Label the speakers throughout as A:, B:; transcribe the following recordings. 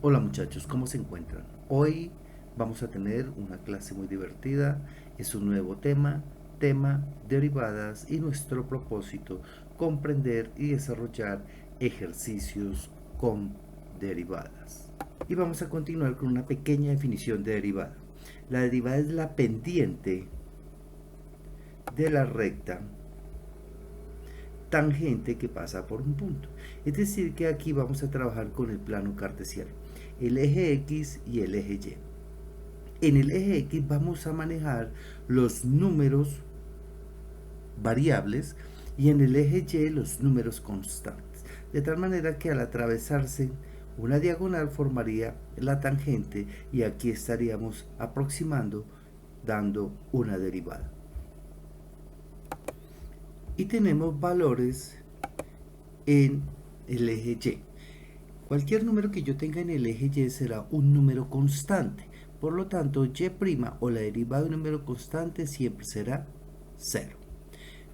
A: Hola muchachos, ¿cómo se encuentran? Hoy vamos a tener una clase muy divertida, es un nuevo tema derivadas y nuestro propósito, comprender y desarrollar ejercicios con derivadas. Y vamos a continuar con una pequeña definición de derivada. La derivada es la pendiente de la recta tangente que pasa por un punto. Es decir, que aquí vamos a trabajar con el plano cartesiano, el eje X y el eje Y. En el eje X vamos a manejar los números variables y en el eje Y los números constantes. De tal manera que al atravesarse una diagonal formaría la tangente y aquí estaríamos aproximando dando una derivada. Y tenemos valores en el eje Y. Cualquier número que yo tenga en el eje Y será un número constante. Por lo tanto, y' o la derivada de un número constante siempre será 0.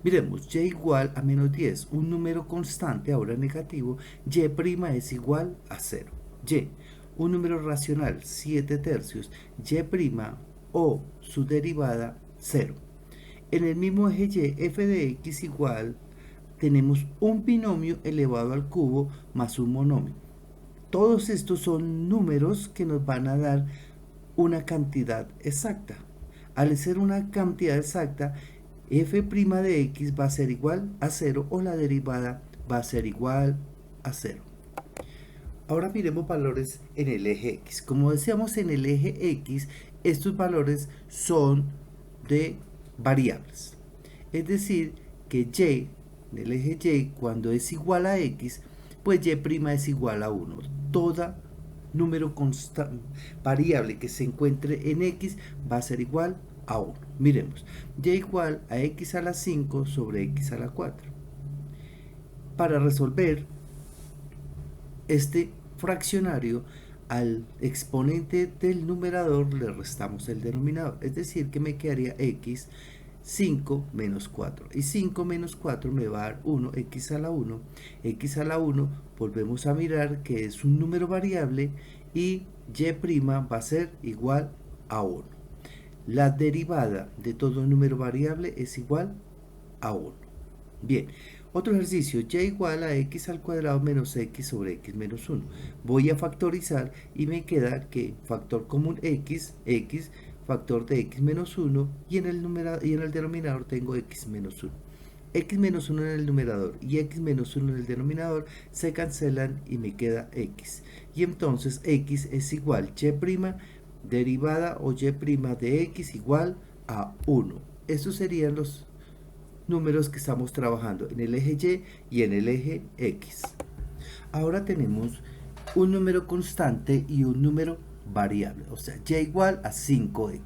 A: Miremos, y igual a menos 10, un número constante, ahora negativo, y' es igual a 0. Y, un número racional, 7 tercios, y' o su derivada 0. En el mismo eje Y, f de x igual, tenemos un binomio elevado al cubo más un monomio. Todos estos son números que nos van a dar una cantidad exacta. Al ser una cantidad exacta, f' de x va a ser igual a 0 o la derivada va a ser igual a 0. Ahora miremos valores en el eje X. Como decíamos en el eje X, estos valores son de variables. Es decir, que y, en el eje Y, cuando es igual a X, pues y' es igual a 1. Toda número variable que se encuentre en X va a ser igual a 1. Miremos, y igual a X a la 5 sobre X a la 4. Para resolver este fraccionario, al exponente del numerador le restamos el denominador, es decir que me quedaría x 5 menos 4, y 5 menos 4 me va a dar 1, x a la 1. X a la 1 volvemos a mirar que es un número variable y y' va a ser igual a 1. La derivada de todo número variable es igual a 1. Bien, otro ejercicio, y igual a x al cuadrado menos x sobre x menos 1. Voy a factorizar y me queda que factor común x, factor de x menos 1 y en el denominador tengo x menos 1. X menos 1 en el numerador y x menos 1 en el denominador se cancelan y me queda x. Y entonces x es igual y' derivada o y' de x igual a 1. Estos serían los números que estamos trabajando en el eje Y y en el eje X. Ahora tenemos un número constante y un número variable, o sea, y igual a 5x.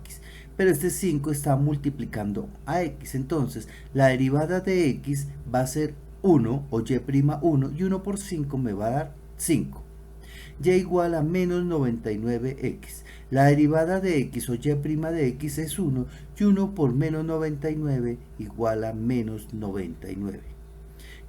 A: Pero este 5 está multiplicando a x, entonces la derivada de x va a ser 1 o y' 1 y 1 por 5 me va a dar 5. Y igual a menos 99x. La derivada de x o y' de x es 1 y 1 por menos 99 igual a menos 99.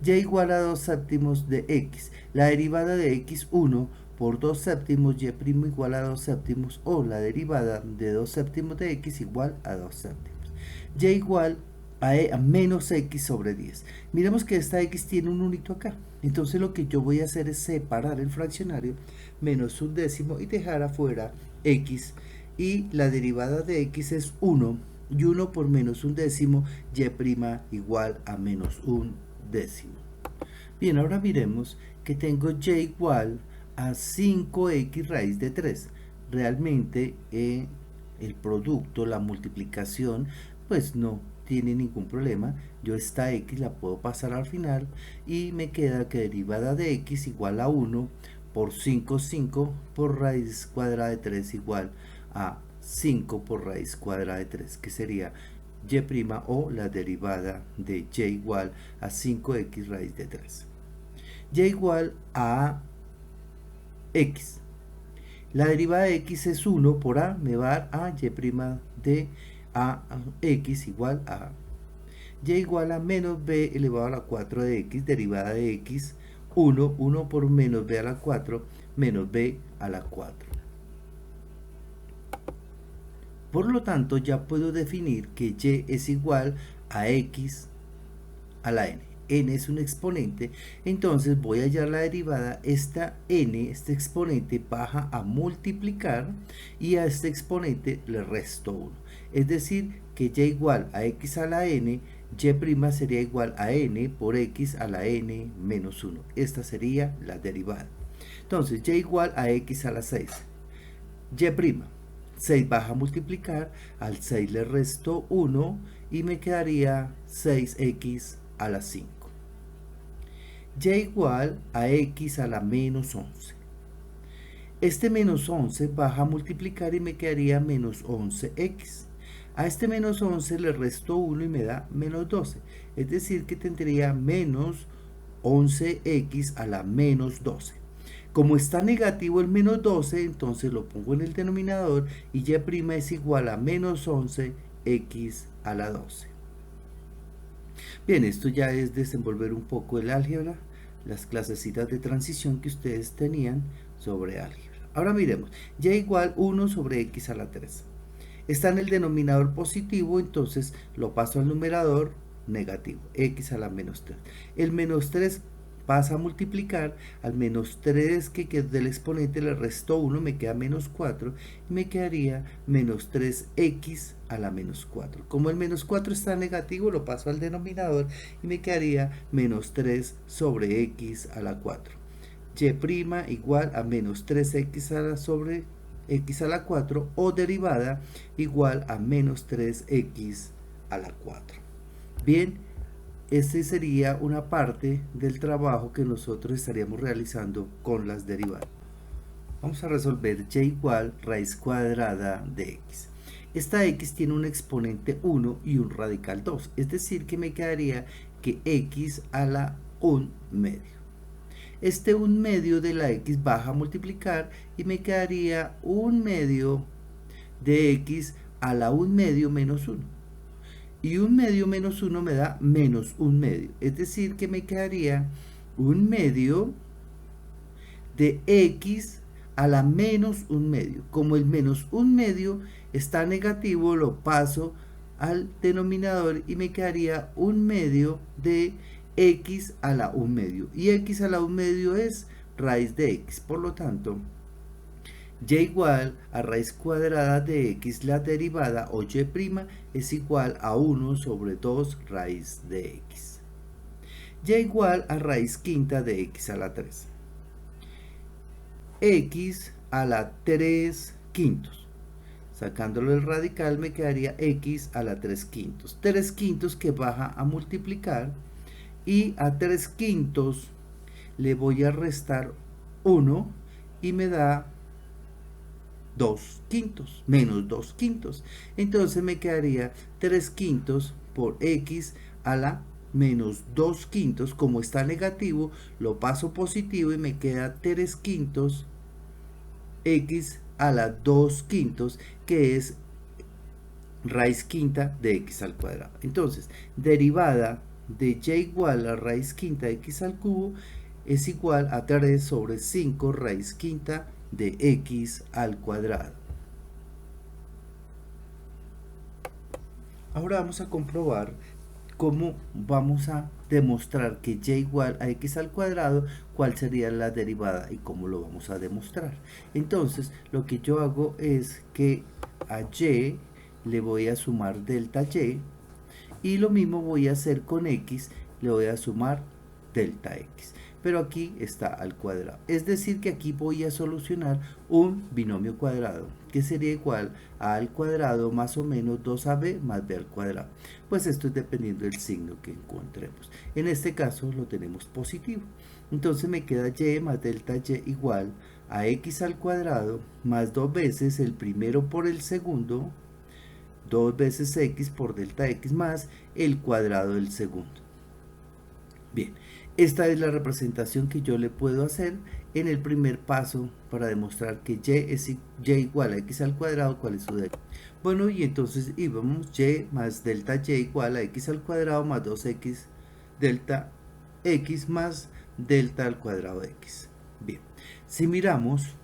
A: Y igual a 2 séptimos de x. La derivada de x 1 por 2 séptimos y' igual a 2 séptimos o la derivada de 2 séptimos de x igual a 2 séptimos. Y igual a menos x sobre 10. Miremos que esta x tiene un unito acá. Entonces lo que yo voy a hacer es separar el fraccionario menos un décimo y dejar afuera x. Y la derivada de x es 1 y 1 por menos un décimo y' igual a menos un décimo. Bien, ahora miremos que tengo y igual a 5x raíz de 3. Realmente el producto, la multiplicación, pues no tiene ningún problema. Yo esta x la puedo pasar al final y me queda que derivada de x igual a 1 por 5 por raíz cuadrada de 3 igual a 5 por raíz cuadrada de 3, que sería y' o la derivada de y igual a 5x raíz de 3. Y igual a x. La derivada de x es 1 por a, me va a dar a y' de a x igual a y igual a menos b elevado a la 4 de x, derivada de x 1 por menos b a la 4 menos b a la 4. Por lo tanto, ya puedo definir que y es igual a x a la n. N es un exponente, entonces voy a hallar la derivada. Esta n, este exponente, baja a multiplicar y a este exponente le resto 1. Es decir, que y igual a x a la n, y' sería igual a n por x a la n menos 1. Esta sería la derivada. Entonces, y igual a x a la 6. Y', 6 baja a multiplicar, al 6 le resto 1 y me quedaría 6x a la 5. Y igual a x a la menos 11. Este menos 11 baja a multiplicar y me quedaría menos 11x. A este menos 11 le resto 1 y me da menos 12. Es decir, que tendría menos 11x a la menos 12. Como está negativo el menos 12, entonces lo pongo en el denominador y y' es igual a menos 11x a la 12. Bien, esto ya es desenvolver un poco el álgebra, las clasecitas de transición que ustedes tenían sobre álgebra. Ahora miremos, y igual 1 sobre x a la 3. Está en el denominador positivo, entonces lo paso al numerador negativo, x a la menos 3. El menos 3 pasa a multiplicar, al menos 3 que del exponente le resto 1, me queda menos 4 y me quedaría menos 3x a la menos 4. Como el menos 4 está negativo, lo paso al denominador y me quedaría menos 3 sobre x a la 4. Y' igual a menos 3x a la sobre x a la 4 o derivada igual a menos 3x a la 4. Bien, esta sería una parte del trabajo que nosotros estaríamos realizando con las derivadas. Vamos a resolver y igual raíz cuadrada de x. Esta x tiene un exponente 1 y un radical 2, es decir que me quedaría que x a la 1 medio. Este 1 medio de la x baja a multiplicar y me quedaría 1 medio de x a la 1 medio menos 1. Y 1 medio menos 1 me da menos 1 medio. Es decir que me quedaría 1 medio de x a la menos 1 medio. Como el menos 1 medio está negativo, lo paso al denominador y me quedaría 1 medio de x a la 1 medio. Y x a la 1 medio es raíz de x. Por lo tanto, y igual a raíz cuadrada de x, la derivada o y' es igual a 1 sobre 2 raíz de x. Y igual a raíz quinta de x a la 3. X a la 3 quintos. Sacándolo el radical me quedaría x a la 3 quintos. 3 quintos que baja a multiplicar y a 3 quintos le voy a restar 1 y me da 2 quintos, menos 2 quintos. Entonces me quedaría 3 quintos por x a la menos 2 quintos. Como está negativo, lo paso positivo y me queda 3 quintos x a la 2 quintos, que es raíz quinta de x al cuadrado. Entonces, derivada de y igual a raíz quinta de x al cubo es igual a 3 sobre 5 raíz quinta de x al cuadrado. Ahora vamos a comprobar cómo vamos a demostrar que y igual a x al cuadrado, cuál sería la derivada y cómo lo vamos a demostrar. Entonces, lo que yo hago es que a y le voy a sumar delta y lo mismo voy a hacer con x, le voy a sumar delta x. Pero aquí está al cuadrado. Es decir que aquí voy a solucionar un binomio cuadrado, que sería igual a al cuadrado más o menos 2ab más b al cuadrado. Pues esto es dependiendo del signo que encontremos. En este caso lo tenemos positivo. Entonces me queda y más delta y igual a x al cuadrado más 2 veces el primero por el segundo, 2 veces x por delta x más el cuadrado del segundo. Bien, esta es la representación que yo le puedo hacer en el primer paso para demostrar que y igual a x al cuadrado, ¿cuál es su derivada? Bueno, y entonces íbamos y más delta y igual a x al cuadrado más 2x delta x más delta al cuadrado de x. Bien, si miramos,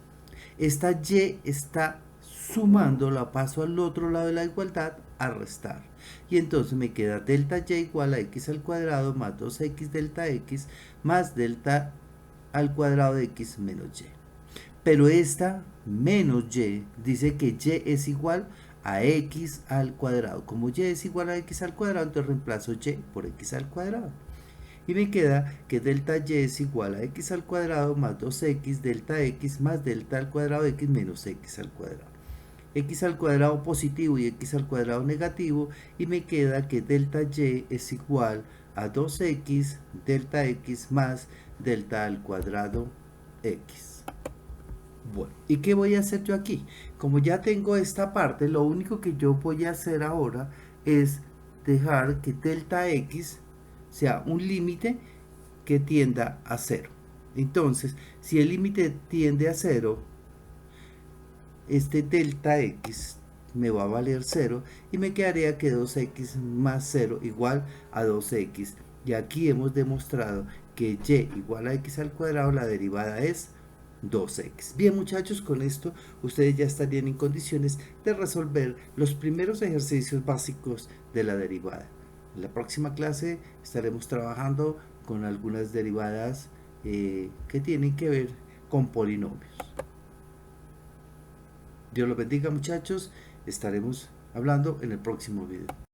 A: esta y está sumando, la paso al otro lado de la igualdad a restar. Y entonces me queda delta y igual a x al cuadrado más 2x delta x más delta al cuadrado de x menos y. Pero esta menos y dice que y es igual a x al cuadrado. Como y es igual a x al cuadrado, entonces reemplazo y por x al cuadrado. Y me queda que delta y es igual a x al cuadrado más 2x delta x más delta al cuadrado de x menos x al cuadrado. X al cuadrado positivo y x al cuadrado negativo, y me queda que delta y es igual a 2x delta x más delta al cuadrado x. Bueno, ¿y qué voy a hacer yo aquí? Como ya tengo esta parte, lo único que yo voy a hacer ahora es dejar que delta x sea un límite que tienda a 0. Entonces, si el límite tiende a 0, este delta x me va a valer 0 y me quedaría que 2x más 0 igual a 2x. Y aquí hemos demostrado que y igual a x al cuadrado, la derivada es 2x. Bien, muchachos, con esto ustedes ya estarían en condiciones de resolver los primeros ejercicios básicos de la derivada. En la próxima clase estaremos trabajando con algunas derivadas que tienen que ver con polinomios. Dios los bendiga, muchachos. Estaremos hablando en el próximo video.